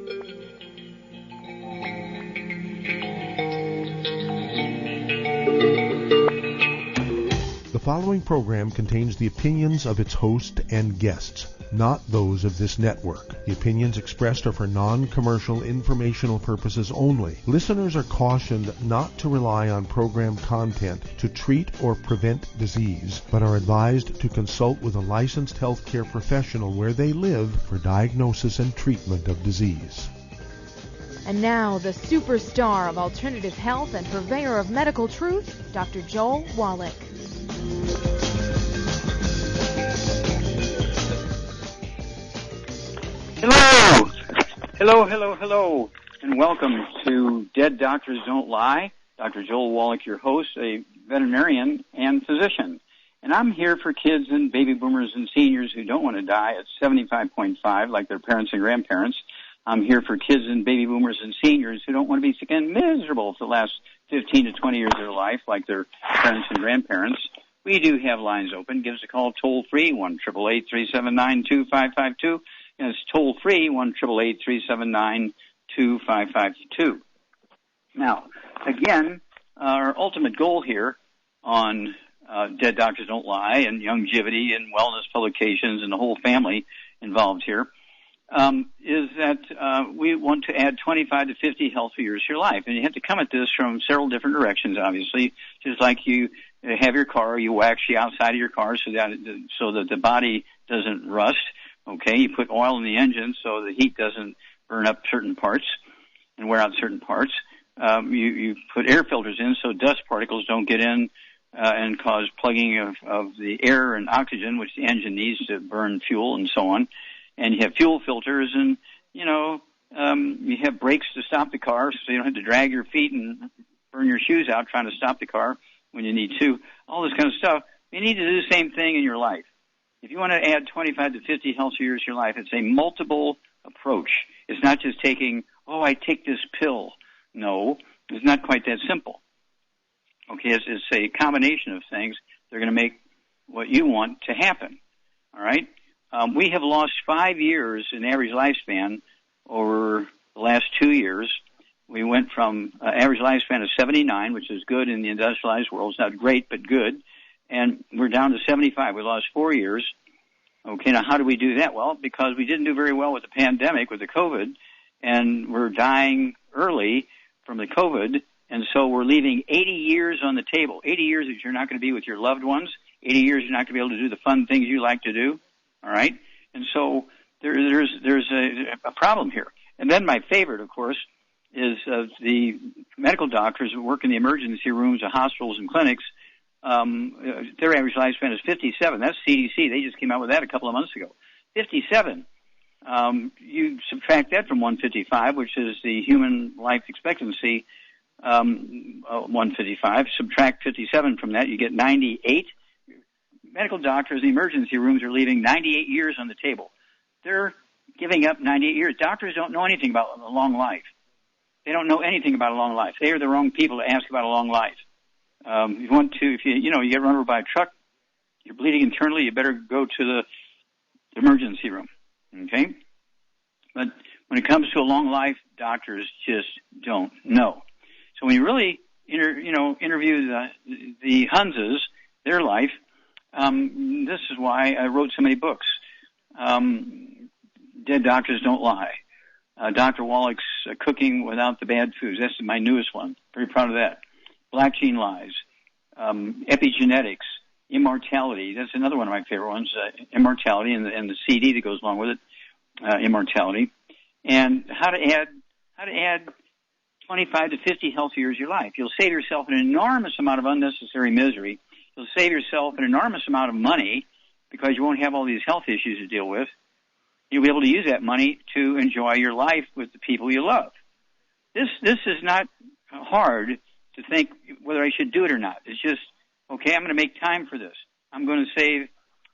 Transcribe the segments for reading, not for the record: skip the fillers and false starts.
The following program contains the opinions of its host and guests, not those of this network. The opinions expressed are for non-commercial informational purposes only. Listeners are cautioned not to rely on program content to treat or prevent disease, but are advised to consult with a licensed healthcare professional where they live for diagnosis and treatment of disease. And now, the superstar of alternative health and purveyor of medical truth, Dr. Joel Wallach. Hello, and welcome to Dead Doctors Don't Lie. Dr. Joel Wallach, your host, a veterinarian and physician. And I'm here for kids and baby boomers and seniors who don't want to die at 75.5 like their parents and grandparents. I'm here for kids and baby boomers and seniors who don't want to be sick and miserable for the last 15 to 20 years of their life like their parents and grandparents. We do have lines open. Give us a call toll-free, 1-888-379-2552. And it's toll-free, 1-888-379-2552. Now, again, our ultimate goal here on Dead Doctors Don't Lie and longevity and wellness publications and the whole family involved here is that we want to add 25 to 50 healthy years to your life. And you have to come at this from several different directions, obviously. Just like you have your car, you wax the outside of your car so that the body doesn't rust. Okay, you put oil in the engine so the heat doesn't burn up certain parts and wear out certain parts. You put air filters in so dust particles don't get in and cause plugging of the air and oxygen, which the engine needs to burn fuel and so on. And you have fuel filters and, you have brakes to stop the car so you don't have to drag your feet and burn your shoes out trying to stop the car when you need to. All this kind of stuff. You need to do the same thing in your life. If you want to add 25 to 50 healthy years to your life, it's a multiple approach. It's not just taking, I take this pill. No, it's not quite that simple. Okay, it's a combination of things. They're going to make what you want to happen. All right? We have lost 5 years in average lifespan over the last 2 years. We went from average lifespan of 79, which is good in the industrialized world. It's not great, but good. And we're down to 75. We lost 4 years. Okay, now how do we do that? Well, because we didn't do very well with the pandemic, with the COVID, and we're dying early from the COVID, and so we're leaving 80 years on the table. 80 years that you're not going to be with your loved ones. 80 years you're not going to be able to do the fun things you like to do. All right? And so there's a problem here. And then my favorite, of course, is the medical doctors who work in the emergency rooms of hospitals and clinics. Their average lifespan is 57. That's CDC. They just came out with that a couple of months ago. 57. You subtract that from 155, which is the human life expectancy, 155. Subtract 57 from that, you get 98. Medical doctors in the emergency rooms are leaving 98 years on the table. They're giving up 98 years. Doctors don't know anything about a long life. They don't know anything about a long life. They are the wrong people to ask about a long life. If you get run over by a truck, you're bleeding internally, you better go to the emergency room. Okay? But when it comes to a long life, doctors just don't know. So when you really, interview the Hunses, their life, this is why I wrote so many books. Dead Doctors Don't Lie. Dr. Wallach's Cooking Without the Bad Foods. That's my newest one. Very proud of that. Black Gene Lies, Epigenetics, Immortality. That's another one of my favorite ones, Immortality, and the CD that goes along with it, Immortality. And how to add 25 to 50 healthy years of your life. You'll save yourself an enormous amount of unnecessary misery. You'll save yourself an enormous amount of money because you won't have all these health issues to deal with. You'll be able to use that money to enjoy your life with the people you love. This is not hard to think whether I should do it or not. It's just, okay, I'm going to make time for this. I'm going to save,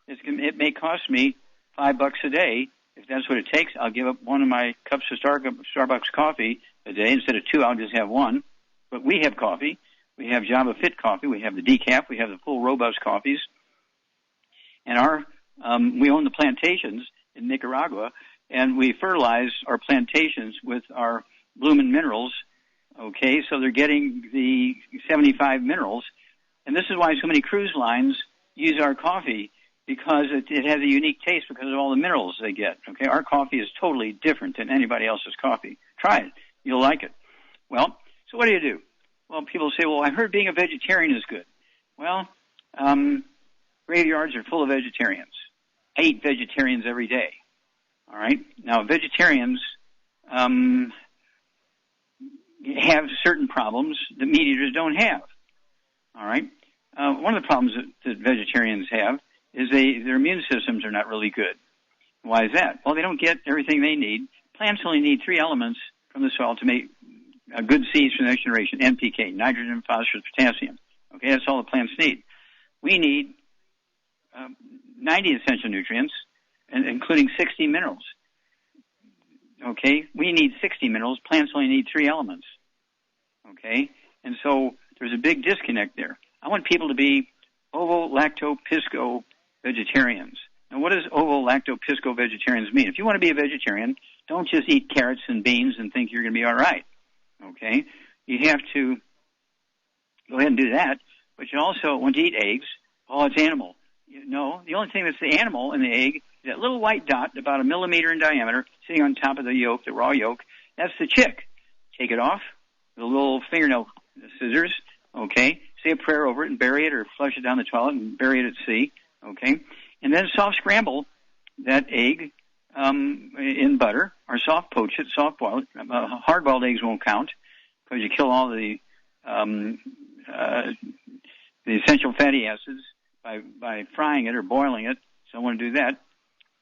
it may cost me $5 a day. If that's what it takes, I'll give up one of my cups of Starbucks coffee a day. Instead of two, I'll just have one. But we have coffee. We have Java Fit coffee. We have the decaf. We have the full robust coffees. And we own the plantations in Nicaragua, and we fertilize our plantations with our bloomin' minerals, okay, so they're getting the 75 minerals. And this is why so many cruise lines use our coffee, because it has a unique taste because of all the minerals they get, okay? Our coffee is totally different than anybody else's coffee. Try it. You'll like it. Well, so what do? Well, people say, well, I heard being a vegetarian is good. Well, graveyards are full of vegetarians. I eat vegetarians every day, all right? Now, vegetarians have certain problems that meat eaters don't have, all right? One of the problems that vegetarians have is their immune systems are not really good. Why is that? Well, they don't get everything they need. Plants only need 3 elements from the soil to make good seeds for the next generation: NPK, nitrogen, phosphorus, potassium. Okay, that's all the plants need. We need 90 essential nutrients, including 60 minerals. Okay, we need 60 minerals. Plants only need 3 elements. Okay, and so there's a big disconnect there. I want people to be ovo-lacto-pisco vegetarians. Now, what does ovo-lacto-pisco vegetarians mean? If you want to be a vegetarian, don't just eat carrots and beans and think you're going to be all right. Okay, you have to go ahead and do that, but you also want to eat eggs. Oh, it's animal. No, the only thing that's the animal in the egg is that little white dot about 1 millimeter in diameter sitting on top of the yolk, the raw yolk. That's the chick. Take it off with a little fingernail scissors, okay? Say a prayer over it and bury it, or flush it down the toilet and bury it at sea, okay? And then soft scramble that egg in butter, or soft poach it, soft boil it. Hard-boiled eggs won't count because you kill all the essential fatty acids by frying it or boiling it. So I want to do that.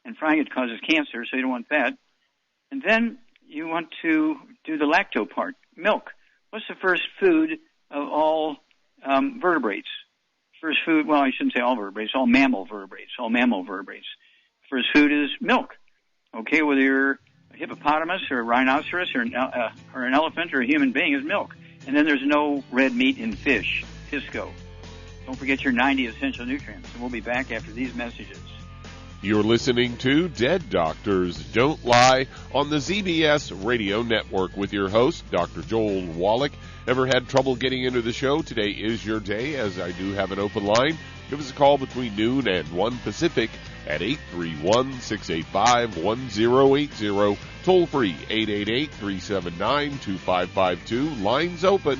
And frying it causes cancer, so you don't want that. And then you want to do the lacto part, milk. What's the first food of all vertebrates? First food, well, I shouldn't say all vertebrates, all mammal vertebrates. First food is milk. Okay, whether you're a hippopotamus or a rhinoceros or an elephant or a human being, is milk. And then there's no red meat in fish, pisco. Don't forget your 90 essential nutrients. And we'll be back after these messages. You're listening to Dead Doctors Don't Lie on the ZBS Radio Network with your host, Dr. Joel Wallach. Ever had trouble getting into the show? Today is your day, as I do have an open line. Give us a call between noon and 1 Pacific at 831-685-1080. Toll free, 888-379-2552. Lines open.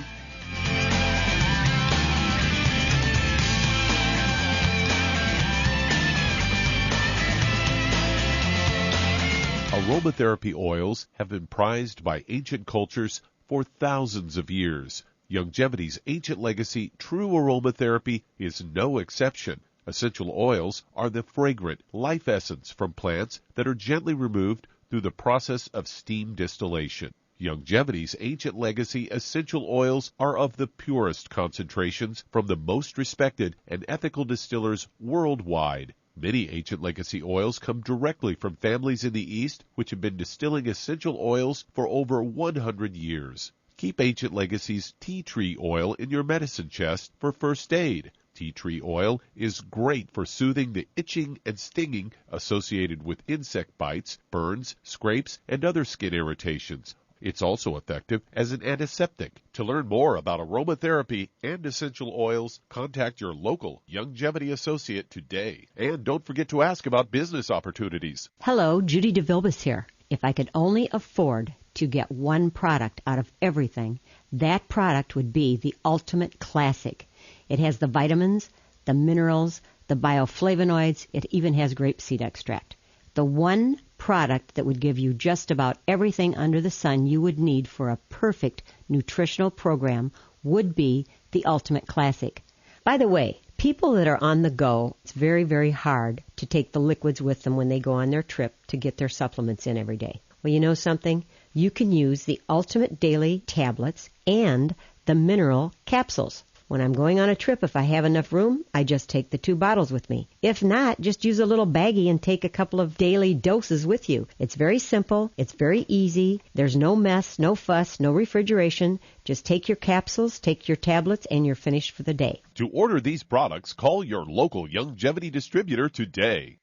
Aromatherapy oils have been prized by ancient cultures for thousands of years. Longevity's ancient legacy, true aromatherapy, is no exception. Essential oils are the fragrant life essence from plants that are gently removed through the process of steam distillation. Longevity's ancient legacy essential oils are of the purest concentrations from the most respected and ethical distillers worldwide. Many ancient legacy oils come directly from families in the East which have been distilling essential oils for over 100 years. Keep Ancient Legacy's tea tree oil in your medicine chest for first aid. Tea tree oil is great for soothing the itching and stinging associated with insect bites, burns, scrapes, and other skin irritations. It's also effective as an antiseptic. To learn more about aromatherapy and essential oils, contact your local Longevity associate today. And don't forget to ask about business opportunities. Hello, Judy DeVilbus here. If I could only afford to get one product out of everything, that product would be the Ultimate Classic. It has the vitamins, the minerals, the bioflavonoids. It even has grapeseed extract. The one product that would give you just about everything under the sun you would need for a perfect nutritional program would be the Ultimate Classic. By the way, people that are on the go, it's very, very hard to take the liquids with them when they go on their trip to get their supplements in every day. Well, you know something? You can use the Ultimate Daily Tablets and the Mineral Capsules. When I'm going on a trip, if I have enough room, I just take the 2 bottles with me. If not, just use a little baggie and take a couple of daily doses with you. It's very simple. It's very easy. There's no mess, no fuss, no refrigeration. Just take your capsules, take your tablets, and you're finished for the day. To order these products, call your local Longevity distributor today.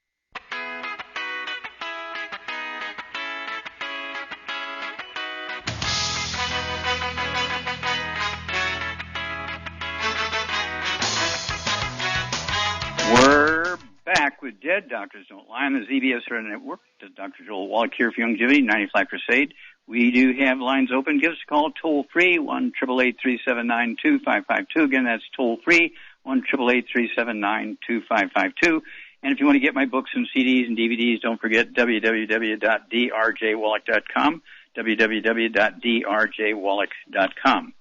We're back with Dead Doctors Don't Lie on the ZBS Radio Network. This is Dr. Joel Wallach here for Longevity, 95 Crusade. We do have lines open. Give us a call toll-free, 1-888-379-2552. Again, that's toll-free, 1-888-379-2552. And if you want to get my books and CDs and DVDs, don't forget www.drjwallach.com, www.drjwallach.com.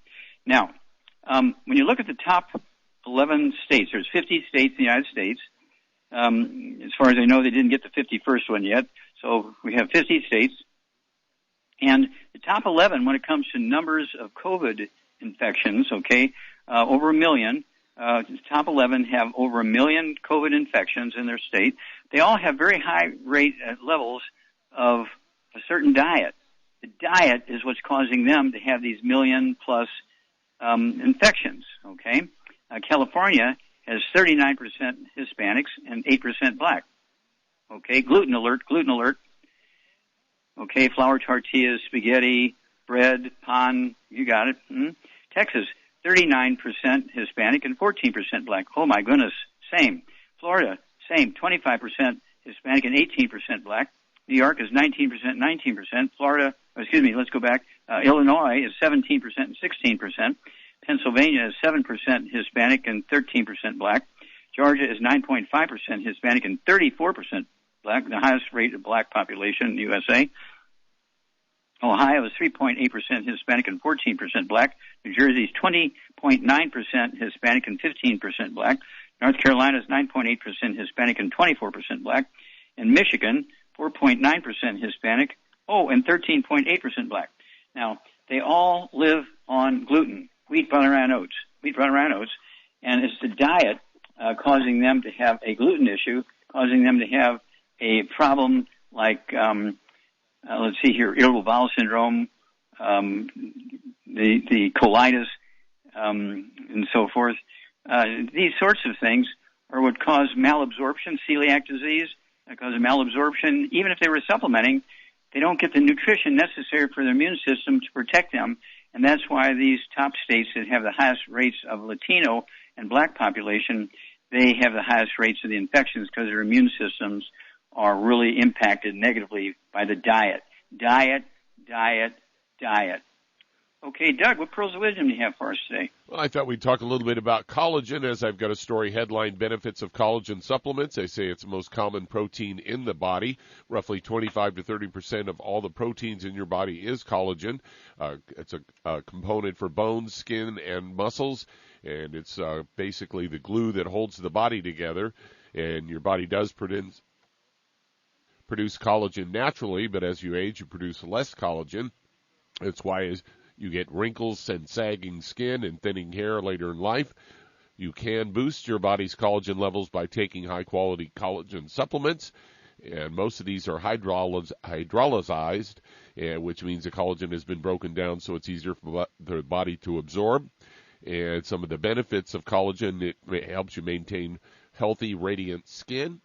Now, when you look at the top 11 states, there's 50 states in the United States. As far as I know, they didn't get the 51st one yet. So we have 50 states. And the top 11, when it comes to numbers of COVID infections, over 1 million, the top 11 have over 1 million COVID infections in their state. They all have very high rate levels of a certain diet. The diet is what's causing them to have these million-plus infections, California has 39% Hispanics and 8% black. Gluten alert. Flour tortillas, spaghetti, bread, pan, you got it. Texas, 39% Hispanic and 14% black. Oh my goodness, same. Florida, same, 25% Hispanic and 18% black. New York is 19%, 19%. Let's go back. Illinois is 17% and 16%. Pennsylvania is 7% Hispanic and 13% black. Georgia is 9.5% Hispanic and 34% black, the highest rate of black population in the USA. Ohio is 3.8% Hispanic and 14% black. New Jersey is 20.9% Hispanic and 15% black. North Carolina is 9.8% Hispanic and 24% black. And Michigan, 4.9% Hispanic, and 13.8% black. Now, they all live on gluten, wheat, butter, and oats, and it's the diet causing them to have a gluten issue, causing them to have a problem like, irritable bowel syndrome, the colitis, and so forth. These sorts of things are what cause malabsorption, celiac disease, cause malabsorption. Even if they were supplementing, they don't get the nutrition necessary for their immune system to protect them. And that's why these top states that have the highest rates of Latino and black population, they have the highest rates of the infections because their immune systems are really impacted negatively by the diet. Diet. Okay, Doug, what pearls of wisdom do you have for us today? Well, I thought we'd talk a little bit about collagen, as I've got a story headline, Benefits of Collagen Supplements. They say it's the most common protein in the body. Roughly 25 to 30% of all the proteins in your body is collagen. It's a component for bones, skin, and muscles, and it's basically the glue that holds the body together. And your body does produce collagen naturally, but as you age, you produce less collagen. That's why you get wrinkles and sagging skin and thinning hair later in life. You can boost your body's collagen levels by taking high-quality collagen supplements, and most of these are hydrolyzed, which means the collagen has been broken down so it's easier for the body to absorb. And some of the benefits of collagen, it helps you maintain healthy, radiant skin,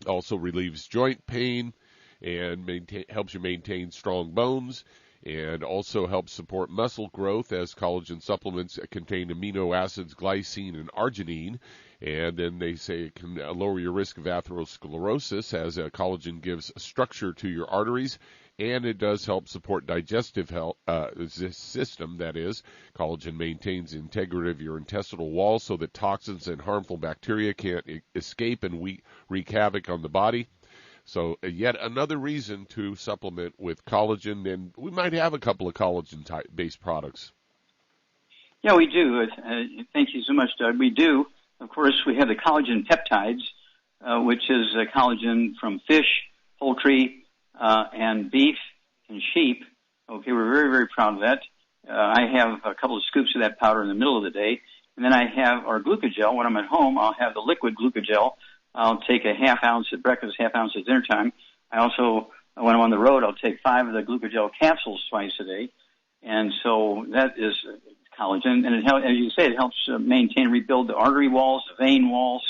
also relieves joint pain, and helps you maintain strong bones, and also helps support muscle growth, as collagen supplements contain amino acids glycine and arginine. And then they say it can lower your risk of atherosclerosis, as collagen gives structure to your arteries, and it does help support digestive health system. That is, collagen maintains the integrity of your intestinal wall so that toxins and harmful bacteria can't escape and wreak havoc on the body. So yet another reason to supplement with collagen, and we might have a couple of collagen-based products. Yeah, we do. Thank you so much, Doug. We do. Of course, we have the collagen peptides, which is collagen from fish, poultry, and beef and sheep. Okay, we're very, very proud of that. I have a couple of scoops of that powder in the middle of the day. And then I have our glucogel. When I'm at home, I'll have the liquid glucogel. I'll take a half ounce at breakfast, half ounce at dinner time. I also, when I'm on the road, I'll take 5 of the glucogel capsules twice a day. And so that is collagen. And it helps, as you say, it helps maintain and rebuild the artery walls, the vein walls,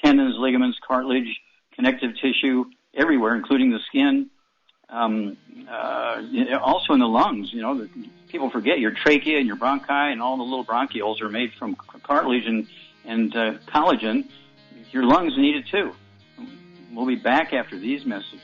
tendons, ligaments, cartilage, connective tissue, everywhere, including the skin. Also in the lungs, people forget your trachea and your bronchi and all the little bronchioles are made from cartilage and collagen. Your lungs need it too. We'll be back after these messages.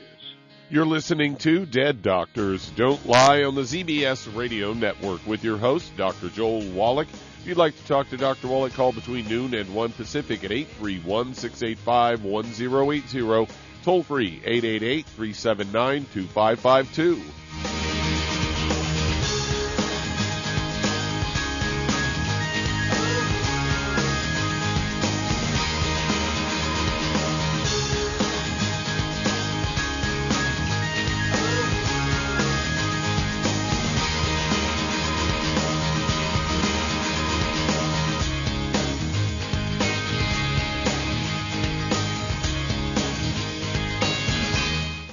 You're listening to Dead Doctors Don't Lie on the ZBS Radio Network with your host, Dr. Joel Wallach. If you'd like to talk to Dr. Wallach, call between noon and 1 Pacific at 831-685-1080. Toll free, 888-379-2552.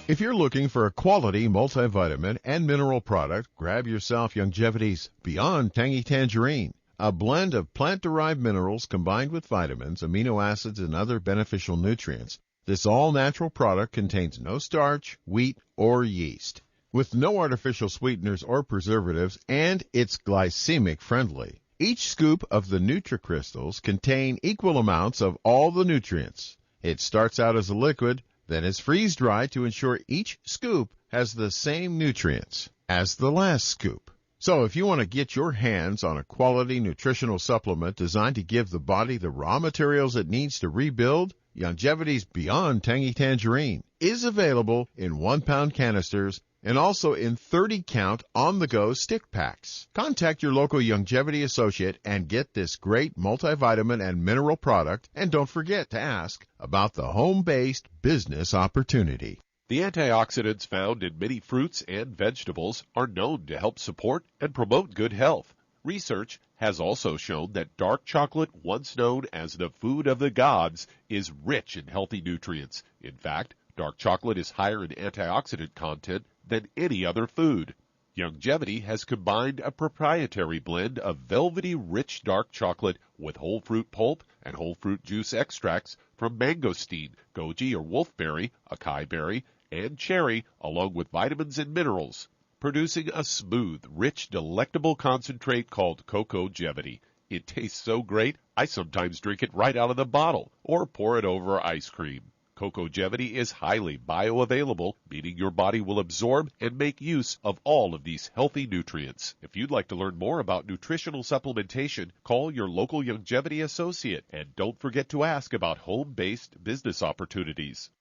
If you're looking for a quality multivitamin and mineral product, grab yourself Youngevity's Beyond Tangy Tangerine, a blend of plant-derived minerals combined with vitamins, amino acids, and other beneficial nutrients. This all-natural product contains no starch, wheat, or yeast, with no artificial sweeteners or preservatives, and it's glycemic friendly. Each scoop of the NutriCrystals contain equal amounts of all the nutrients. It starts out as a liquid, then is freeze-dried to ensure each scoop has the same nutrients as the last scoop. So if you want to get your hands on a quality nutritional supplement designed to give the body the raw materials it needs to rebuild, Youngevity's Beyond Tangy Tangerine is available in 1-pound canisters and also in 30-count on-the-go stick packs. Contact your local Youngevity associate and get this great multivitamin and mineral product, and don't forget to ask about the home-based business opportunity. The antioxidants found in many fruits and vegetables are known to help support and promote good health. Research has also shown that dark chocolate, once known as the food of the gods, is rich in healthy nutrients. In fact, dark chocolate is higher in antioxidant content than any other food. Youngevity has combined a proprietary blend of velvety rich dark chocolate with whole fruit pulp and whole fruit juice extracts from mangosteen, goji or wolfberry, acai berry, and cherry, along with vitamins and minerals, producing a smooth, rich, delectable concentrate called Cocogevity. It tastes so great, I sometimes drink it right out of the bottle or pour it over ice cream. Cocogevity is highly bioavailable, meaning your body will absorb and make use of all of these healthy nutrients. If you'd like to learn more about nutritional supplementation, call your local Youngevity associate, and don't forget to ask about home-based business opportunities.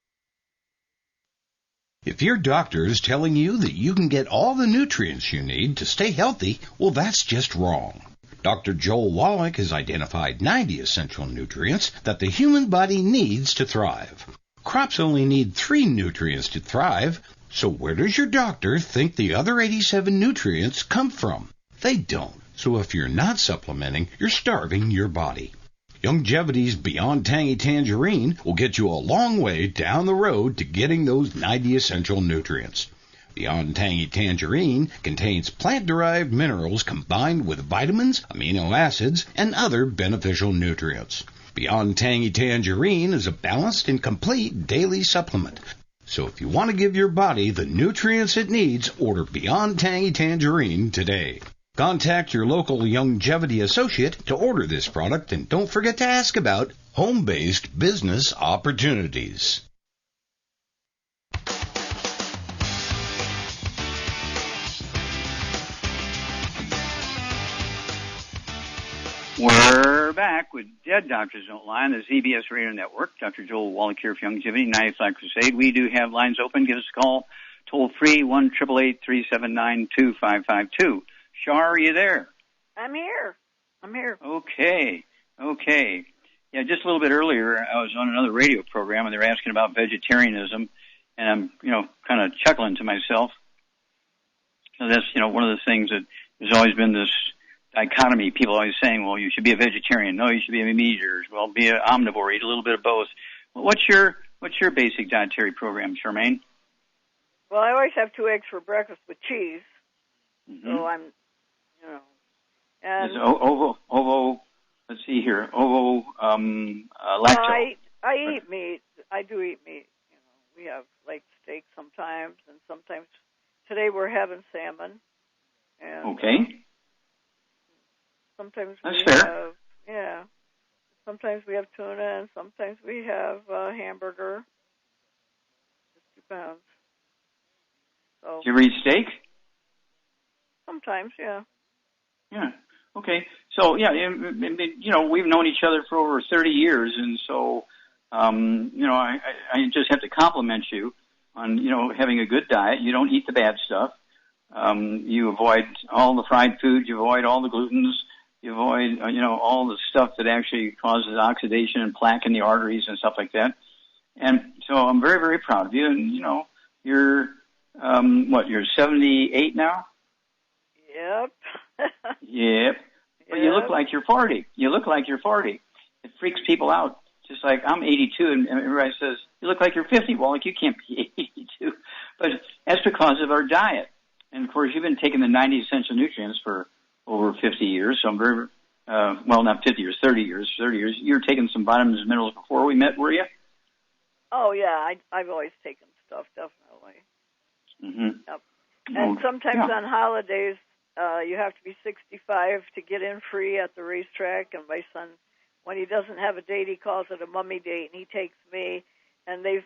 If your doctor is telling you that you can get all the nutrients you need to stay healthy, well, that's just wrong. Dr. Joel Wallach has identified 90 essential nutrients that the human body needs to thrive. Crops only need 3 nutrients to thrive, so where does your doctor think the other 87 nutrients come from? They don't. So if you're not supplementing, you're starving your body. Youngevity's Beyond Tangy Tangerine will get you a long way down the road to getting those 90 essential nutrients. Beyond Tangy Tangerine contains plant-derived minerals combined with vitamins, amino acids, and other beneficial nutrients. Beyond Tangy Tangerine is a balanced and complete daily supplement. So if you want to give your body the nutrients it needs, order Beyond Tangy Tangerine today. Contact your local Youngevity associate to order this product, and don't forget to ask about home-based business opportunities. We're back with Dead Doctors Don't Lie on the ZBS Radio Network. Dr. Joel Wallach here for Youngevity, 90 Flat Crusade. We do have lines open. Give us a call, toll free, 1-888-379-2552. Shar, are you there? I'm here. Okay. Yeah, just a little bit earlier, I was on another radio program, and they were asking about vegetarianism, and I'm, kind of chuckling to myself. So that's, one of the things that there's always been this dichotomy. People always saying, well, you should be a vegetarian. No, you should be a meat eater. Well, be an omnivore. Eat a little bit of both. Well, what's your basic dietary program, Charmaine? Well, I always have 2 eggs for breakfast with cheese. Mm-hmm. So I'm, and it's ovo. Let's see here. Ovo, lacto. I eat meat. I do eat meat. We have like steak sometimes, and sometimes today we're having salmon. And, okay. Sometimes that's we fair. have, Sometimes we have tuna, and sometimes we have hamburger. Just depends. So. Do you ever eat steak? Sometimes, yeah. Yeah. Okay. So, yeah, we've known each other for over 30 years, and so, I just have to compliment you on, having a good diet. You don't eat the bad stuff. You avoid all the fried foods. You avoid all the glutens. You avoid, all the stuff that actually causes oxidation and plaque in the arteries and stuff like that. And so I'm very, very proud of you. And, you're, you're 78 now? Yep. Yep. But you look like you're 40. It freaks people out. Just like I'm 82, and everybody says, you look like you're 50. Well, like you can't be 82. But that's because of our diet. And, of course, you've been taking the 90 essential nutrients for over 50 years. So I'm very, not 50 years, 30 years. You were taking some vitamins and minerals before we met, were you? Oh, yeah. I've always taken stuff, definitely. Mm-hmm. Yep. And sometimes on holidays, you have to be 65 to get in free at the racetrack. And my son, when he doesn't have a date, he calls it a mummy date, and he takes me. And they've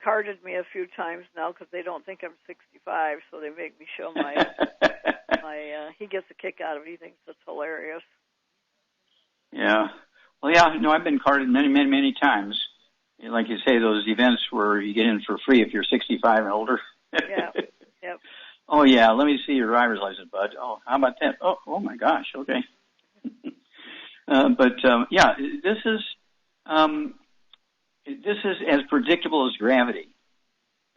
carded me a few times now because they don't think I'm 65, so they make me show my he gets a kick out of it. He thinks it's hilarious. Yeah. Well, yeah, no, I've been carded many, many, many times. Like you say, those events where you get in for free if you're 65 and older. Yeah. Yep. Oh, yeah, let me see your driver's license, bud. Oh, how about that? Oh my gosh, okay. This is as predictable as gravity.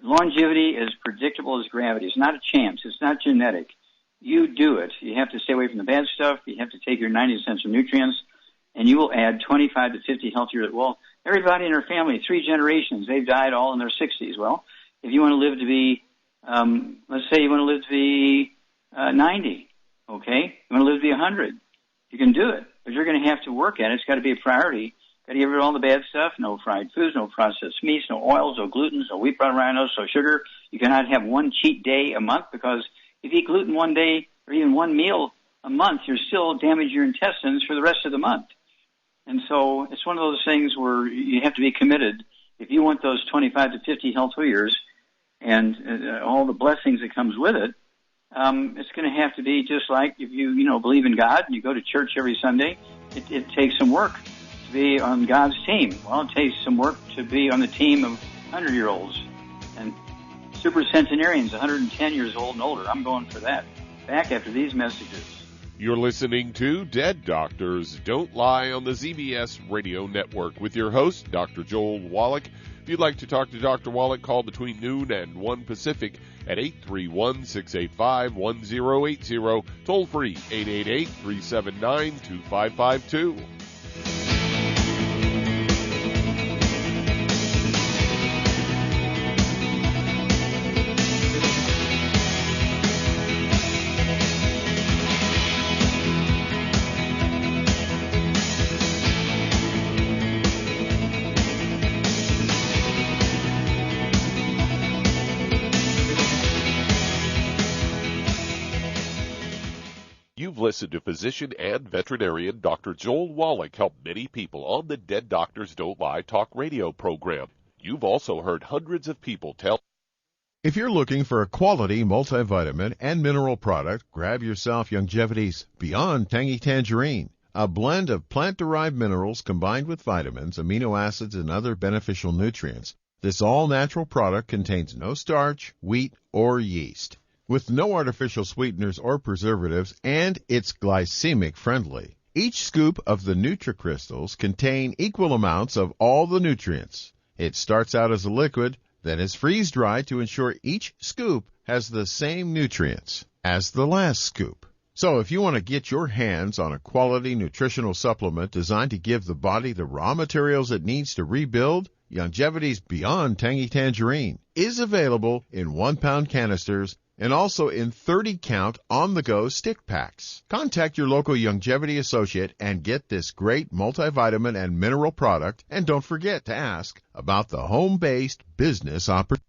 Longevity is predictable as gravity. It's not a chance. It's not genetic. You do it. You have to stay away from the bad stuff. You have to take your 90 essential nutrients, and you will add 25 to 50 healthier. Well, everybody in our family, 3 generations, they've died all in their 60s. Well, if you want to live to be, let's say you want to live to be 90, okay? You want to live to be 100. You can do it, but you're going to have to work at it. It's got to be a priority. Got to get rid of all the bad stuff. No fried foods, no processed meats, no oils, no glutens, no wheat, brown rhinos, no sugar. You cannot have one cheat day a month, because if you eat gluten one day or even one meal a month, you're still damaging your intestines for the rest of the month. And so it's one of those things where you have to be committed. If you want those 25 to 50 healthy years and all the blessings that comes with it, it's going to have to be just like if you believe in God and you go to church every Sunday. It takes some work to be on God's team. Well, it takes some work to be on the team of 100-year-olds and super centenarians, 110 years old and older. I'm going for that. Back after these messages. You're listening to Dead Doctors Don't Lie on the ZBS Radio Network with your host, Dr. Joel Wallach. If you'd like to talk to Dr. Wallach, call between noon and 1 Pacific at 831-685-1080. Toll free, 888-379-2552. You've listened to physician and veterinarian Dr. Joel Wallach help many people on the Dead Doctors Don't Lie talk radio program. You've also heard hundreds of people tell. If you're looking for a quality multivitamin and mineral product, grab yourself Youngevity's Beyond Tangy Tangerine, a blend of plant-derived minerals combined with vitamins, amino acids, and other beneficial nutrients. This all-natural product contains no starch, wheat, or yeast, with no artificial sweeteners or preservatives, and it's glycemic friendly. Each scoop of the NutriCrystals contain equal amounts of all the nutrients. It starts out as a liquid, then is freeze-dried to ensure each scoop has the same nutrients as the last scoop. So if you want to get your hands on a quality nutritional supplement designed to give the body the raw materials it needs to rebuild, Youngevity's Beyond Tangy Tangerine is available in 1-pound canisters and also in 30-count on-the-go stick packs. Contact your local Youngevity associate and get this great multivitamin and mineral product. And don't forget to ask about the home-based business opportunity.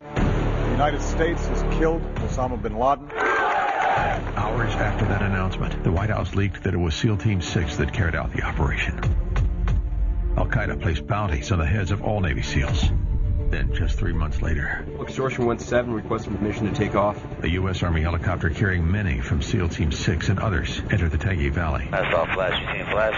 The United States has killed Osama bin Laden. Hours after that announcement, the White House leaked that it was SEAL Team 6 that carried out the operation. Al-Qaeda placed bounties on the heads of all Navy SEALs. Then, just 3 months later, Extortion 17 requesting permission to take off. A U.S. Army helicopter carrying many from SEAL Team 6 and others entered the Tangi Valley. That's all flash. You seen flash?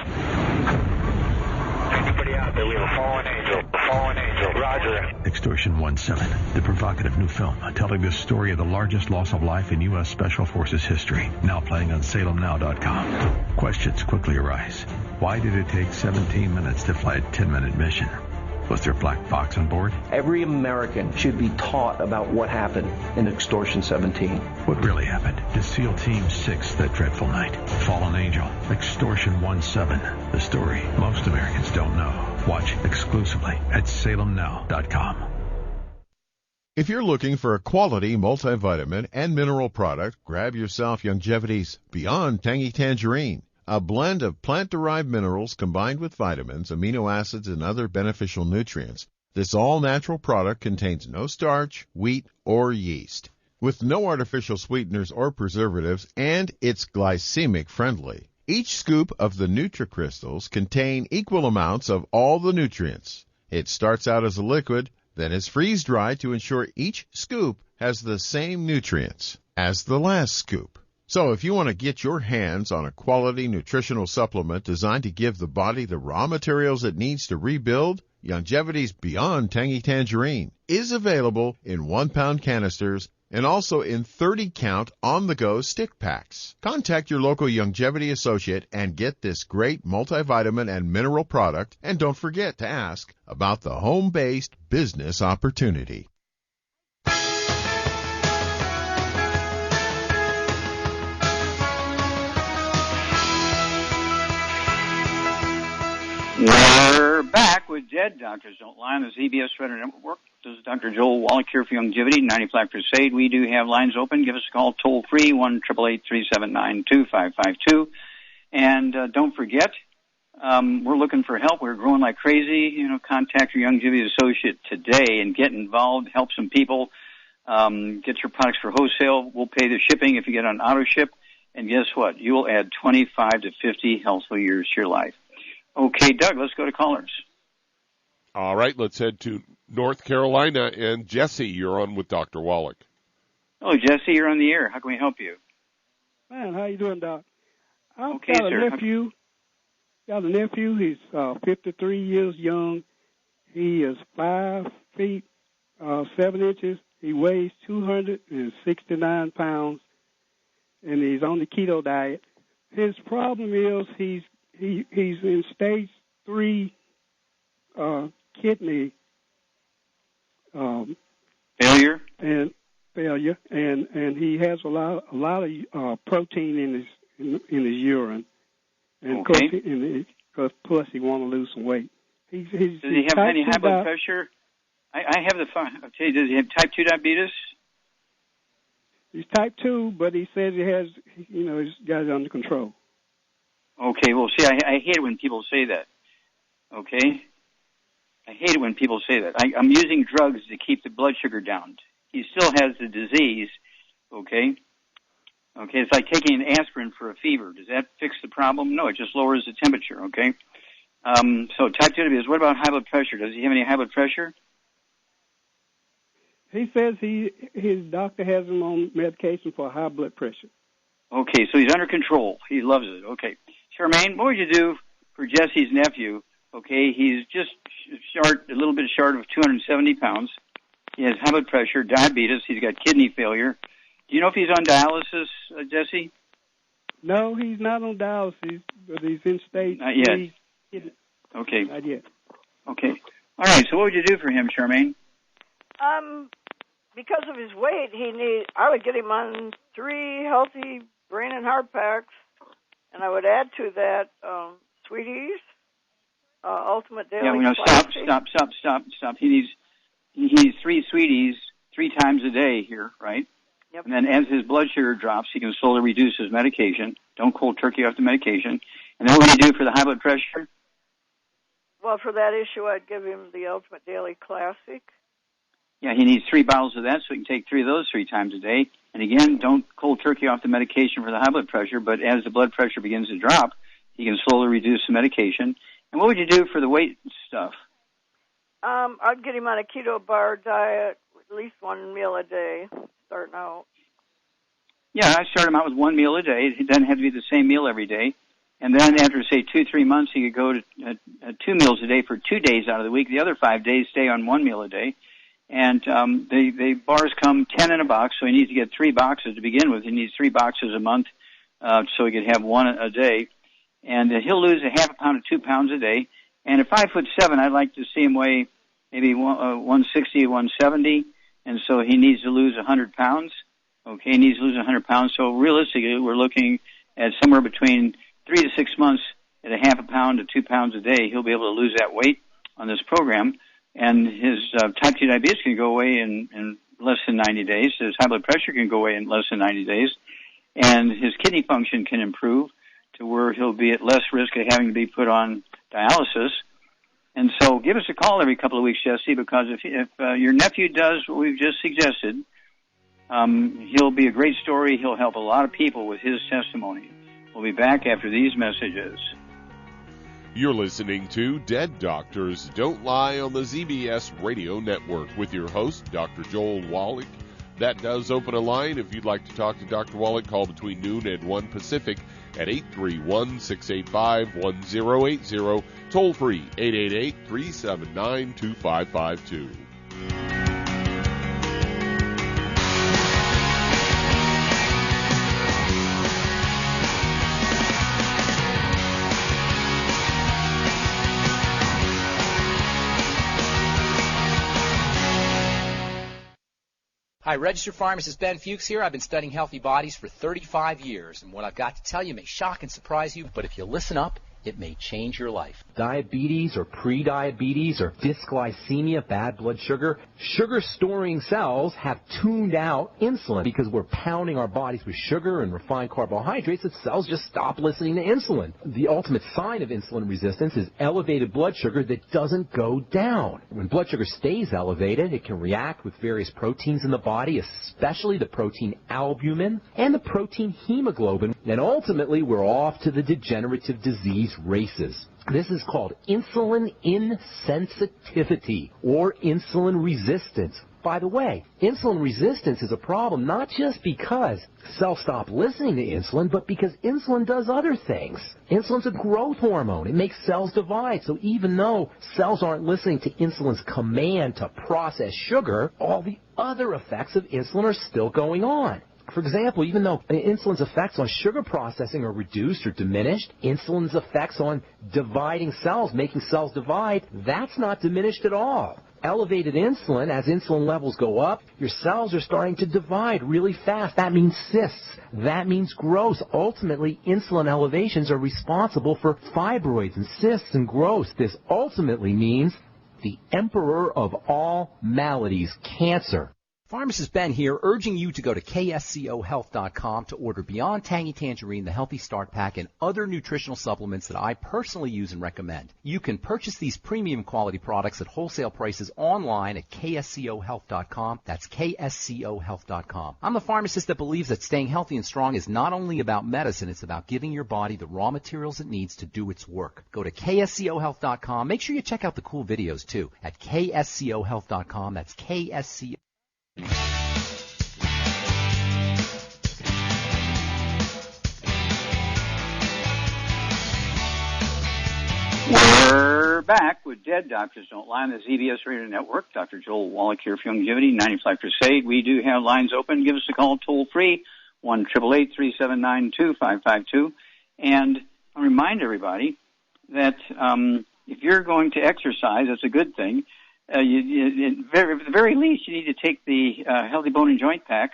Anybody out there? We have a fallen angel. Fallen angel. Roger. Extortion 17, the provocative new film telling the story of the largest loss of life in U.S. Special Forces history. Now playing on SalemNow.com. Questions quickly arise. Why did it take 17 minutes to fly a 10-minute mission? Was there a black box on board? Every American should be taught about what happened in Extortion 17. What really happened to SEAL Team 6 that dreadful night? Fallen Angel, Extortion 17, the story most Americans don't know. Watch exclusively at SalemNow.com. If you're looking for a quality multivitamin and mineral product, grab yourself Youngevity's Beyond Tangy Tangerine. A blend of plant-derived minerals combined with vitamins, amino acids, and other beneficial nutrients. This all-natural product contains no starch, wheat, or yeast, with no artificial sweeteners or preservatives, and it's glycemic friendly. Each scoop of the NutriCrystals contain equal amounts of all the nutrients. It starts out as a liquid, then is freeze-dried to ensure each scoop has the same nutrients as the last scoop. So if you want to get your hands on a quality nutritional supplement designed to give the body the raw materials it needs to rebuild, Youngevity's Beyond Tangy Tangerine is available in 1-pound canisters and also in 30-count on-the-go stick packs. Contact your local Youngevity associate and get this great multivitamin and mineral product, and don't forget to ask about the home-based business opportunity. We're back with Dead Doctors Don't Lie on the ZBS Radio Network. This is Dr. Joel Wallach here for Youngevity, 90 Flat Crusade. We do have lines open. Give us a call toll-free, 1-888-379-2552. And don't forget, we're looking for help. We're growing like crazy. Contact your Youngevity associate today and get involved. Help some people. Get your products for wholesale. We'll pay the shipping if you get on auto ship. And guess what? You will add 25 to 50 healthful years to your life. Okay, Doug, let's go to callers. All right, let's head to North Carolina. And Jesse, you're on with Dr. Wallach. Oh, Jesse, you're on the air. How can we help you? Man, how you doing, Doc? I've Okay, got sir. a nephew. He's 53 years young. He is 5 feet 7 inches. He weighs 269 pounds, and he's on the keto diet. His problem is he's in stage 3 kidney failure, and he has a lot of protein in his urine, and okay. plus he want to lose some weight. Does he have any high blood pressure? I have I'll tell you, does he have type 2 diabetes? He's type 2, but he says he has, he's got it under control. Okay, well, see, I hate it when people say that. Okay? I hate it when people say that. I'm using drugs to keep the blood sugar down. He still has the disease, okay? Okay, it's like taking an aspirin for a fever. Does that fix the problem? No, it just lowers the temperature, okay? So type 2 diabetes. What about high blood pressure? Does he have any high blood pressure? He says his doctor has him on medication for high blood pressure. Okay, so he's under control. He loves it. Okay. Charmaine, what would you do for Jesse's nephew? Okay, he's just a little bit short of 270 pounds. He has high blood pressure, diabetes. He's got kidney failure. Do you know if he's on dialysis, Jesse? No, he's not on dialysis, but he's in stage 3. Not yet. Okay. Not yet. Okay. All right, so what would you do for him, Charmaine? Because of his weight, I would get him on 3 healthy brain and heart packs, and I would add to that Sweeties, Ultimate Daily. Stop. He needs 3 Sweeties 3 times a day here, right? Yep. And then as his blood sugar drops, he can slowly reduce his medication. Don't cold turkey off the medication. And then what do you do for the high blood pressure? Well, for that issue, I'd give him the Ultimate Daily Classic. Yeah, he needs 3 bottles of that, so he can take 3 of those 3 times a day. And again, don't cold turkey off the medication for the high blood pressure, but as the blood pressure begins to drop, he can slowly reduce the medication. And what would you do for the weight stuff? I'd get him on a keto bar diet, at least one meal a day, starting out. Yeah, I start him out with one meal a day. It doesn't have to be the same meal every day. And then after, say, 2-3 months, he could go to 2 meals a day for 2 days out of the week. The other 5 days stay on 1 meal a day. And the bars come 10 in a box, so he needs to get 3 boxes to begin with. He needs 3 boxes a month so he could have 1 a day. And he'll lose a half a pound to 2 pounds a day. And at 5'7", I'd like to see him weigh maybe 160, 170. And so he needs to lose 100 pounds. Okay, he needs to lose 100 pounds. So realistically, we're looking at somewhere between 3 to 6 months at a half a pound to 2 pounds a day. He'll be able to lose that weight on this program. And his type 2 diabetes can go away in less than 90 days. His high blood pressure can go away in less than 90 days. And his kidney function can improve to where he'll be at less risk of having to be put on dialysis. And so give us a call every couple of weeks, Jesse, because if your nephew does what we've just suggested, he'll be a great story. He'll help a lot of people with his testimony. We'll be back after these messages. You're listening to Dead Doctors Don't Lie on the ZBS Radio Network with your host, Dr. Joel Wallach. That does open a line. If you'd like to talk to Dr. Wallach, call between noon and 1 Pacific at 831-685-1080. Toll free, 888-379-2552. Hi, registered pharmacist Ben Fuchs here. I've been studying healthy bodies for 35 years, and what I've got to tell you may shock and surprise you, but if you listen up, it may change your life. Diabetes or pre-diabetes or dysglycemia, bad blood sugar. Sugar-storing cells have tuned out insulin because we're pounding our bodies with sugar and refined carbohydrates that cells just stop listening to insulin. The ultimate sign of insulin resistance is elevated blood sugar that doesn't go down. When blood sugar stays elevated, it can react with various proteins in the body, especially the protein albumin and the protein hemoglobin, and ultimately we're off to the degenerative disease races. This is called insulin insensitivity or insulin resistance. By the way, insulin resistance is a problem not just because cells stop listening to insulin, but because insulin does other things. Insulin's a growth hormone. It makes cells divide. So even though cells aren't listening to insulin's command to process sugar, all the other effects of insulin are still going on. For example, even though insulin's effects on sugar processing are reduced or diminished, insulin's effects on dividing cells, making cells divide, that's not diminished at all. Elevated insulin, as insulin levels go up, your cells are starting to divide really fast. That means cysts. That means growth. Ultimately, insulin elevations are responsible for fibroids and cysts and growth. This ultimately means the emperor of all maladies, cancer. Pharmacist Ben here, urging you to go to kscohealth.com to order Beyond Tangy Tangerine, the Healthy Start Pack, and other nutritional supplements that I personally use and recommend. You can purchase these premium quality products at wholesale prices online at kscohealth.com. That's kscohealth.com. I'm a pharmacist that believes that staying healthy and strong is not only about medicine, it's about giving your body the raw materials it needs to do its work. Go to kscohealth.com. Make sure you check out the cool videos, too, at kscohealth.com. That's ksco. We're back with Dead Doctors Don't Lie on the ZBS Radio Network. Dr. Joel Wallach here for Longevity, 95 Crusade. We do have lines open. Give us a call toll free, 1-888-379-2552. And I'll remind everybody that if you're going to exercise, that's a good thing. At the very least, you need to take the Healthy Bone and Joint Pack,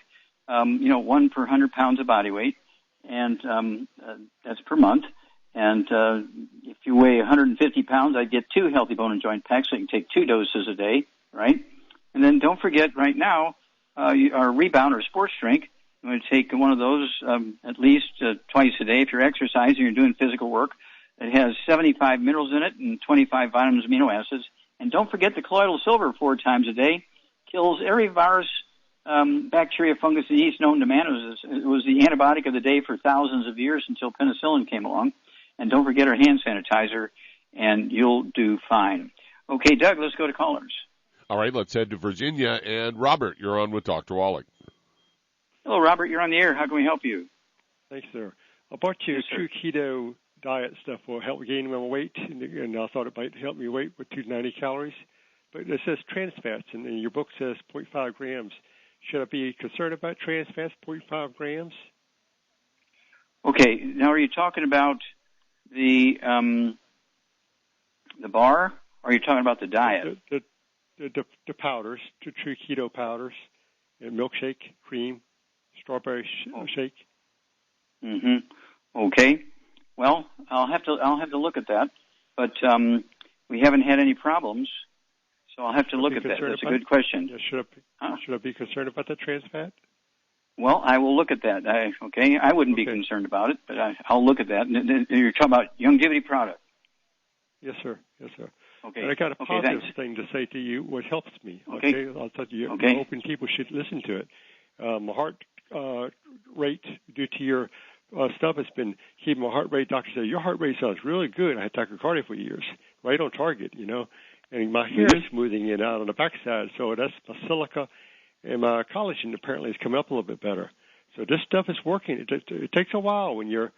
1 per 100 pounds of body weight, and that's per month. And if you weigh 150 pounds, I'd get 2 Healthy Bone and Joint Packs, so you can take 2 doses a day, right? And then don't forget right now, our Rebound or Sports Drink. You want to take one of those at least twice a day if you're exercising or doing physical work. It has 75 minerals in it and 25 vitamins, amino acids. And don't forget the colloidal silver 4 times a day. Kills every virus, bacteria, fungus, and yeast known to man. It was the antibiotic of the day for thousands of years until penicillin came along. And don't forget our hand sanitizer. and you'll do fine. Okay, Doug, let's go to callers. All right, let's head to Virginia. And Robert, you're on with Dr. Wallach. Hello, Robert. You're on the air. How can we help you? Thanks, sir. I bought you True Keto diet stuff will help gain my weight, and I thought it might help me weight with 290 calories. But it says trans fats, and your book says 0.5 grams. Should I be concerned about trans fats, 0.5 grams? Okay. Now, are you talking about the bar, or are you talking about the diet? The powders, True Keto powders, and milkshake, cream, strawberry shake. Mm-hmm. Okay. Well, I'll have to look at that, but we haven't had any problems, so I'll have to look at that. That's a good question. Yeah, should I be concerned about the trans fat? Well, I will look at that. I wouldn't be concerned about it, but I'll look at that. And you're talking about longevity product. Yes, sir. Yes, sir. Okay. And I got a positive thing to say to you, what helps me. Okay. I'll tell you. Okay. Hoping people should listen to it. My heart rate, due to your stuff, has been keeping my heart rate. Doctor said, your heart rate sounds really good. I had tachycardia for years, right on target, And my hair is smoothing in out on the backside, so that's my silica. And my collagen apparently is coming up a little bit better. So this stuff is working. It takes a while when you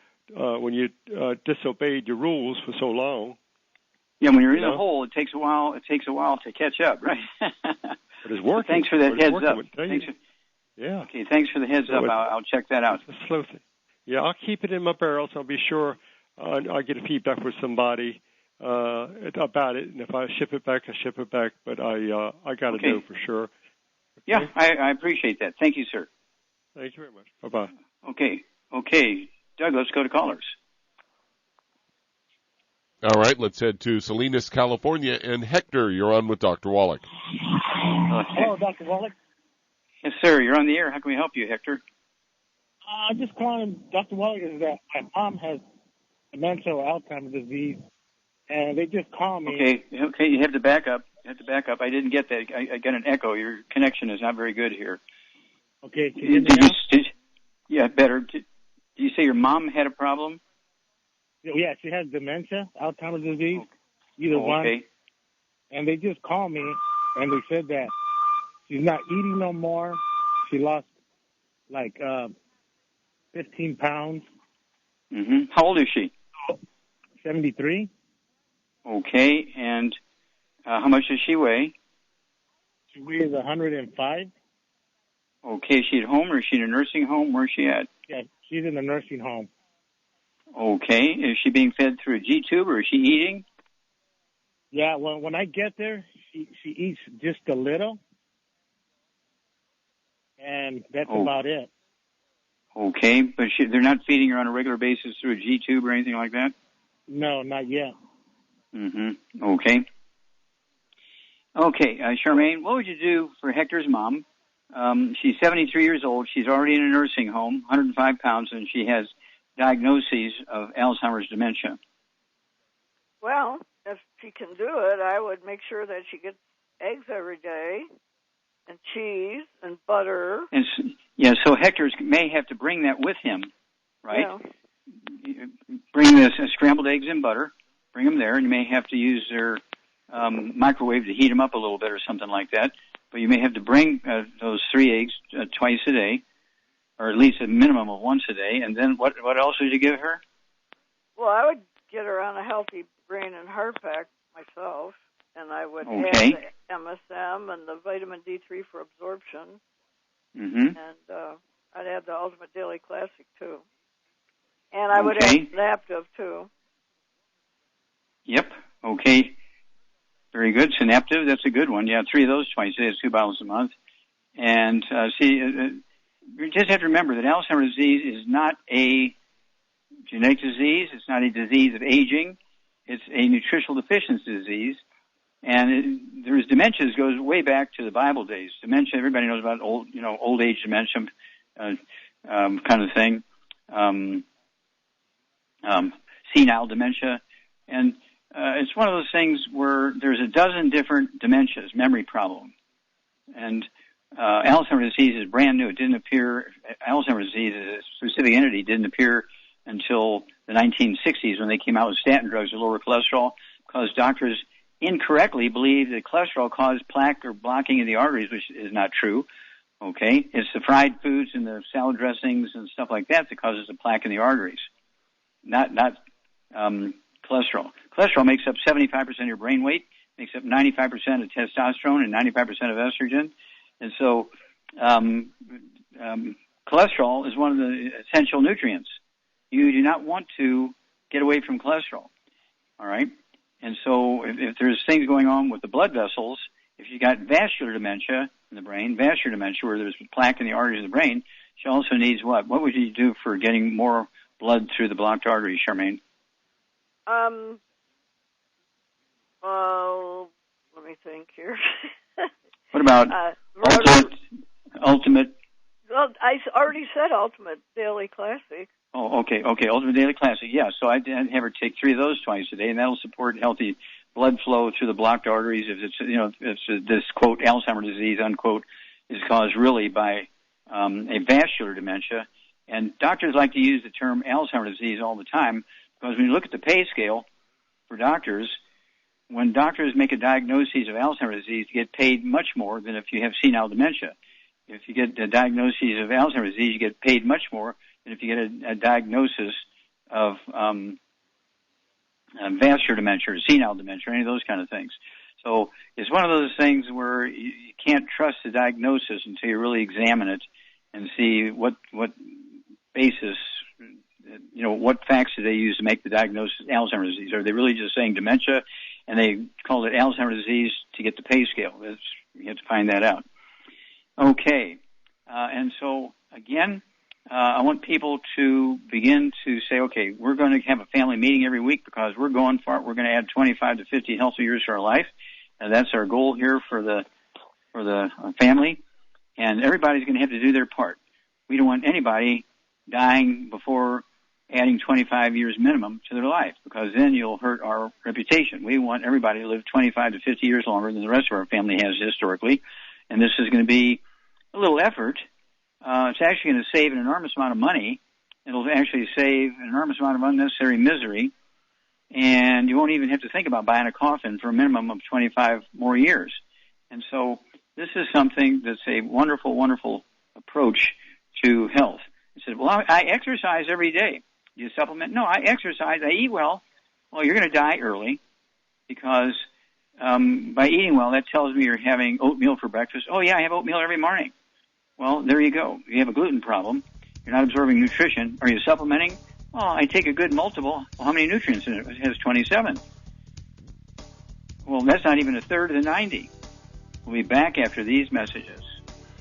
disobeyed your rules for so long. Yeah, when you're in the hole, it takes a while. It takes a while to catch up, right? But it's working. Thanks for that heads up. Yeah. Okay, thanks for the heads up. I'll check that out. It's a slow thing. Yeah, I'll keep it in my barrels. I'll be sure I'll get a feedback with somebody about it. And if I ship it back, I ship it back. But I got to know for sure. Okay? Yeah, I appreciate that. Thank you, sir. Thank you very much. Bye-bye. Okay. Doug, let's go to callers. All right, let's head to Salinas, California. And Hector, you're on with Dr. Wallach. Hello, Dr. Wallach. Yes, sir. You're on the air. How can we help you, Hector? I'm just calling Dr. Wallach is that my mom has dementia or Alzheimer's disease, and they just called me. Okay, you have to back up. I didn't get that. I got an echo. Your connection is not very good here. Okay, can you hear me now? Yeah, better. Did you say your mom had a problem? Yeah, she has dementia, Alzheimer's disease, either one. And they just called me, and they said that she's not eating no more. She lost, 15 pounds. Mm-hmm. How old is she? 73. Okay, and how much does she weigh? She weighs 105. Okay, is she at home or is she in a nursing home? Where's she at? Yeah, she's in a nursing home. Okay, is she being fed through a G-tube or is she eating? Yeah, when I get there, she eats just a little, and that's about it. Okay, but they're not feeding her on a regular basis through a G-tube or anything like that? No, not yet. Mm-hmm. Okay. Okay, Charmaine, what would you do for Hector's mom? She's 73 years old. She's already in a nursing home, 105 pounds, and she has diagnoses of Alzheimer's dementia. Well, if she can do it, I would make sure that she gets eggs every day and cheese and butter. And so Hector may have to bring that with him, right? Yeah. Bring the scrambled eggs and butter. Bring them there, and you may have to use their microwave to heat them up a little bit or something like that. But you may have to bring those 3 eggs twice a day, or at least a minimum of once a day. And then what else would you give her? Well, I would get her on a healthy brain and heart pack myself, and I would add the MSM and the vitamin D3 for absorption. Mm-hmm. And I'd add the Ultimate Daily Classic, too. And I would add Synaptive, too. Yep. Okay. Very good. Synaptive, that's a good one. Yeah, 3 of those twice a day, 2 bottles a month. And you just have to remember that Alzheimer's disease is not a genetic disease. It's not a disease of aging. It's a nutritional deficiency disease. And there's dementia that goes way back to the Bible days. Dementia, everybody knows about old age dementia kind of thing. Senile dementia. And it's one of those things where there's a dozen different dementias, memory problem. And Alzheimer's disease is brand new. It didn't appear, Alzheimer's disease as a specific entity didn't appear until the 1960s when they came out with statin drugs to lower cholesterol. because doctors incorrectly believe that cholesterol causes plaque or blocking of the arteries, which is not true. Okay, it's the fried foods and the salad dressings and stuff like that causes the plaque in the arteries, not cholesterol. Cholesterol makes up 75% of your brain weight, makes up 95% of testosterone and 95% of estrogen, and so cholesterol is one of the essential nutrients. You do not want to get away from cholesterol. All right. And so if there's things going on with the blood vessels, if you got vascular dementia in the brain, vascular dementia where there's plaque in the arteries of the brain, she also needs what? What would you do for getting more blood through the blocked arteries, Charmaine? Let me think here. What about ultimate? Well, I already said Ultimate Daily Classic. Oh, okay. Ultimate Daily Classic, yeah. So I'd have her take 3 of those twice a day, and that'll support healthy blood flow through the blocked arteries. If it's this quote Alzheimer's disease unquote is caused really by a vascular dementia, and doctors like to use the term Alzheimer's disease all the time because when you look at the pay scale for doctors, when doctors make a diagnosis of Alzheimer's disease, you get paid much more than if you have senile dementia. If you get a diagnosis of Alzheimer's disease, you get paid much more than if you get a diagnosis of vascular dementia or senile dementia or any of those kind of things. So it's one of those things where you can't trust the diagnosis until you really examine it and see what basis, what facts do they use to make the diagnosis Alzheimer's disease. Are they really just saying dementia and they call it Alzheimer's disease to get the pay scale? You have to find that out. Okay, and so again, I want people to begin to say, okay, we're going to have a family meeting every week because we're going for it. We're going to add 25 to 50 healthy years to our life, and that's our goal here for the family. And everybody's going to have to do their part. We don't want anybody dying before adding 25 years minimum to their life because then you'll hurt our reputation. We want everybody to live 25 to 50 years longer than the rest of our family has historically, and this is going to be a little effort. It's actually going to save an enormous amount of money. It'll actually save an enormous amount of unnecessary misery, and you won't even have to think about buying a coffin for a minimum of 25 more years. And so this is something that's a wonderful, wonderful approach to health. He said, well, I exercise every day. Do you supplement? No, I exercise. I eat well. Well, you're going to die early because by eating well, that tells me you're having oatmeal for breakfast. Oh, yeah, I have oatmeal every morning. Well, there you go. You have a gluten problem. You're not absorbing nutrition. Are you supplementing? Well, I take a good multiple. Well, how many nutrients in it? It has 27. Well, that's not even a third of the 90. We'll be back after these messages.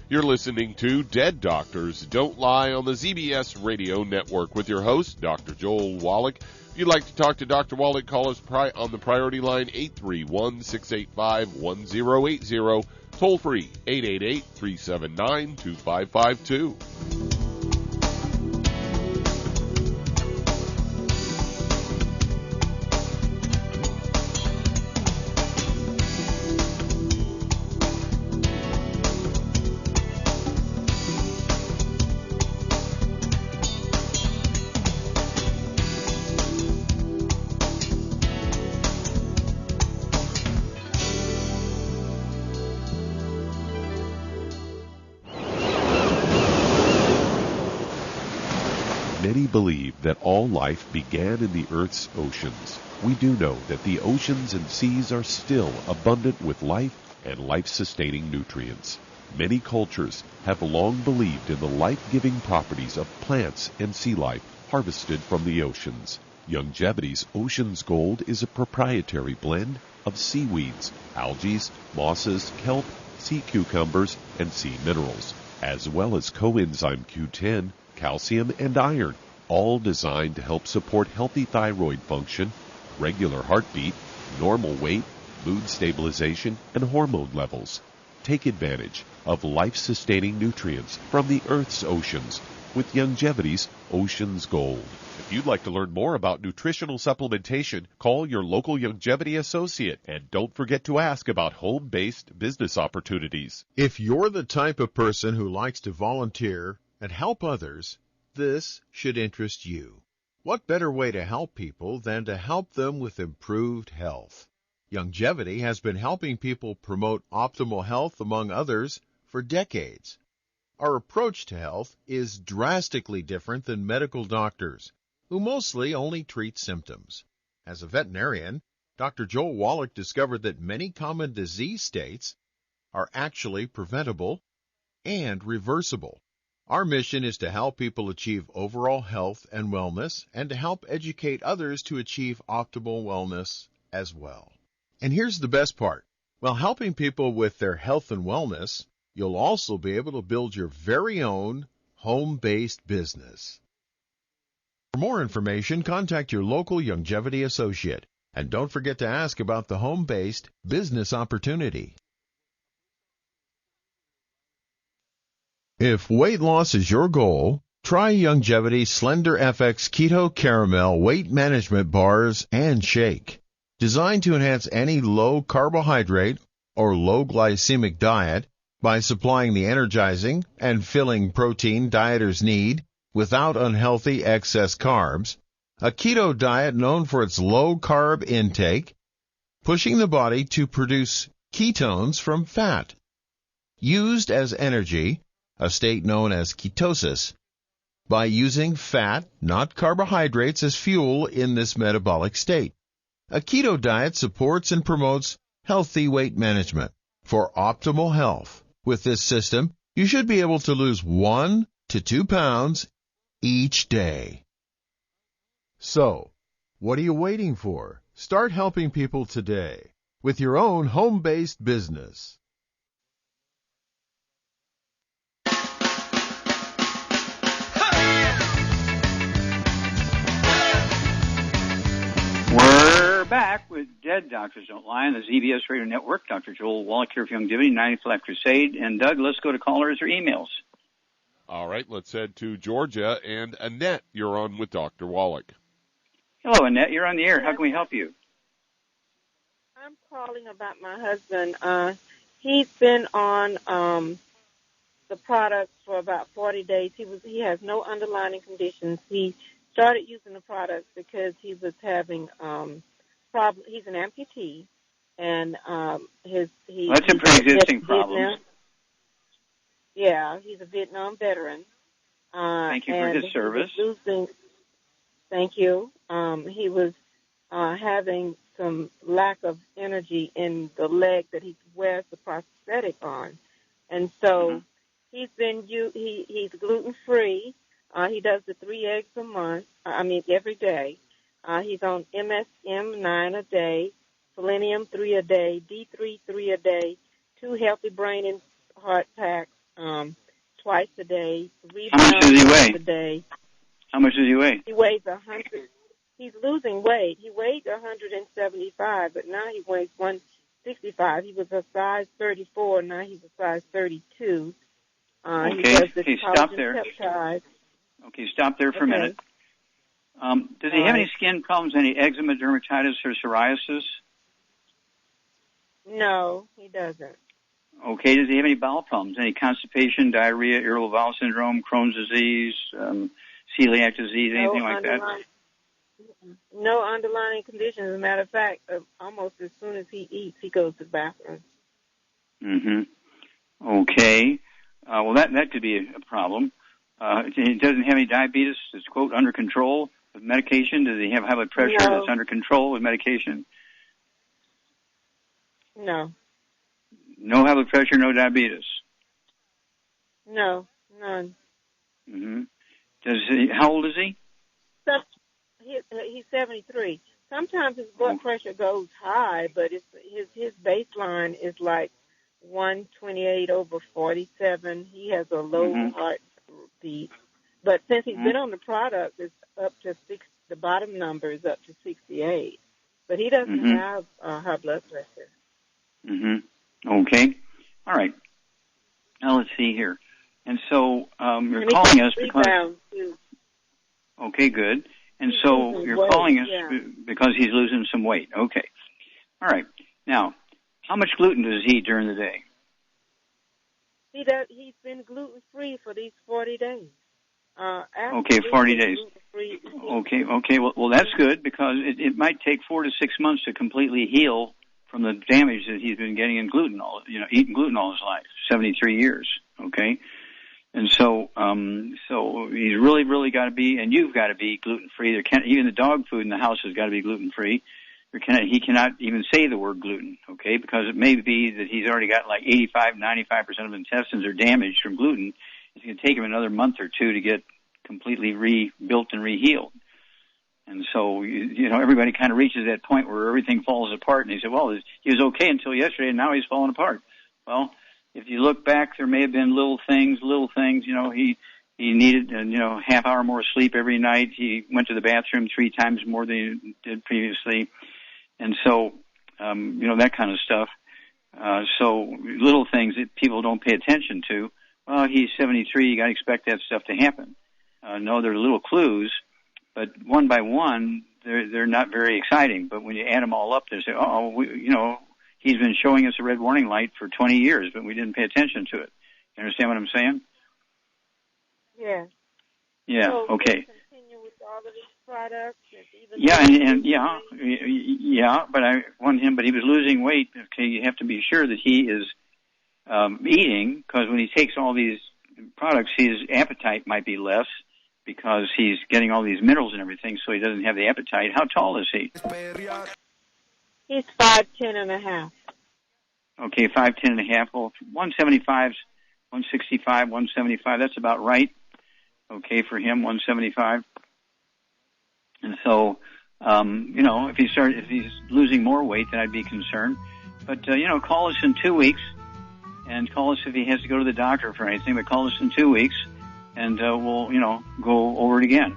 You're listening to Dead Doctors Don't Lie on the ZBS Radio Network with your host, Dr. Joel Wallach. If you'd like to talk to Dr. Wallach, call us on the priority line 831-685-1080. Toll free, 888-379-2552. Many believe that all life began in the Earth's oceans. We do know that the oceans and seas are still abundant with life and life-sustaining nutrients. Many cultures have long believed in the life-giving properties of plants and sea life harvested from the oceans. Youngevity's Ocean's Gold is a proprietary blend of seaweeds, algae, mosses, kelp, sea cucumbers, and sea minerals, as well as coenzyme Q10, calcium, and iron, all designed to help support healthy thyroid function, regular heartbeat, normal weight, mood stabilization, and hormone levels. Take advantage of life-sustaining nutrients from the Earth's oceans with Youngevity's Ocean's Gold. If you'd like to learn more about nutritional supplementation, call your local Youngevity associate, and don't forget to ask about home-based business opportunities. If you're the type of person who likes to volunteer and help others, this should interest you. What better way to help people than to help them with improved health? Youngevity has been helping people promote optimal health, among others, for decades. Our approach to health is drastically different than medical doctors, who mostly only treat symptoms. As a veterinarian, Dr. Joel Wallach discovered that many common disease states are actually preventable and reversible. Our mission is to help people achieve overall health and wellness and to help educate others to achieve optimal wellness as well. And here's the best part. While helping people with their health and wellness, you'll also be able to build your very own home-based business. For more information, contact your local Youngevity associate. And don't forget to ask about the home-based business opportunity. If weight loss is your goal, try Youngevity Slender FX Keto Caramel Weight Management Bars and Shake. Designed to enhance any low carbohydrate or low glycemic diet by supplying the energizing and filling protein dieters need without unhealthy excess carbs, a keto diet known for its low carb intake, pushing the body to produce ketones from fat. Used as energy, a state known as ketosis, by using fat, not carbohydrates, as fuel in this metabolic state. A keto diet supports and promotes healthy weight management. For optimal health, with this system, you should be able to lose 1 to 2 pounds each day. So, what are you waiting for? Start helping people today with your own home-based business. We're back with Dead Doctors Don't Lie on the ZBS Radio Network. Dr. Joel Wallach here for Youngevity, 90 Flat Crusade. And Doug, let's go to callers or emails. All right, let's head to Georgia. And Annette, you're on with Dr. Wallach. Hello, Annette. You're on the air. How can we help you? I'm calling about my husband. He's been on the products for about 40 days. He has no underlying conditions. He started using the products because he was having problems. He's an amputee, and that's a pre-existing problem. Yeah, he's a Vietnam veteran. Thank you for his service. Thank you. He was having some lack of energy in the leg that he wears the prosthetic on, and so he's gluten free. He does the 3 eggs a month. Every day. He's on MSM 9 a day, selenium 3 a day, D3 3 a day, 2 healthy brain and heart packs twice a day. 3 How much does he weigh? A day. How much does he weigh? He weighs 100. He's losing weight. He weighed 175, but now he weighs 165. He was a size 34. Now he's a size 32. Okay, stop there. Peptides. Okay, stop there for a minute. Does he have any skin problems, any eczema, dermatitis, or psoriasis? No, he doesn't. Okay, does he have any bowel problems, any constipation, diarrhea, irritable bowel syndrome, Crohn's disease, celiac disease, anything like that? No underlying conditions. As a matter of fact, almost as soon as he eats, he goes to the bathroom. Mm-hmm. Okay. Well, that could be a problem. He doesn't have any diabetes. It's, quote, under control with medication. Does he have high blood pressure that's under control with medication? No. No high blood pressure, no diabetes? No, none. Mm-hmm. How old is he? He's 73. Sometimes his blood pressure goes high, but his baseline is like 128/47. He has a low heart beat. But since he's been on the product, it's up to 6. The bottom number is up to 68. But he doesn't have high blood pressure. Okay. All right. Now let's see here. And so you're calling us because... Okay, good. And so you're calling us because he's losing some weight. Okay. All right. Now, how much gluten does he eat during the day? He's been gluten-free for these 40 days. Okay, 40 days. Okay. Well, that's good because it might take 4 to 6 months to completely heal from the damage that he's been getting in gluten, eating gluten all his life, 73 years. Okay, and so he's really got to be, and you've got to be gluten free. Even the dog food in the house has got to be gluten free. He cannot even say the word gluten. Okay, because it may be that he's already got like 95% of his intestines are damaged from gluten. It's going to take him another month or two to get completely rebuilt and rehealed. And so, everybody kind of reaches that point where everything falls apart. And they say, well, he was okay until yesterday, and now he's falling apart. Well, if you look back, there may have been little things. He needed, half hour more sleep every night. He went to the bathroom 3 times more than he did previously. And so, that kind of stuff. So little things that people don't pay attention to. Well, he's 73. You got to expect that stuff to happen. No, they're little clues, but one by one, they're not very exciting. But when you add them all up, they say, he's been showing us a red warning light for 20 years, but we didn't pay attention to it. You understand what I'm saying? Yes. Yeah. So Okay. Continue with all of these products. But I want him. But he was losing weight. Okay, you have to be sure that he is eating, because when he takes all these products, his appetite might be less because he's getting all these minerals and everything, so he doesn't have the appetite. How tall is he? He's 5'10" and a half. Okay, 5'10" and a half. Well, 165, 165, 175. That's about right. Okay, for him, 175. And so, if he's losing more weight, then I'd be concerned. But call us in 2 weeks, and call us if he has to go to the doctor for anything. But call us in 2 weeks, and we'll go over it again.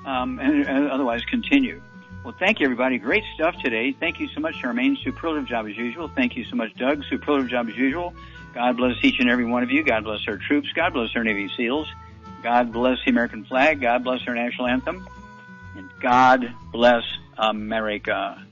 And otherwise, continue. Well, thank you, everybody. Great stuff today. Thank you so much, Charmaine. Superlative job as usual. Thank you so much, Doug. Superlative job as usual. God bless each and every one of you. God bless our troops. God bless our Navy SEALs. God bless the American flag. God bless our national anthem. And God bless America.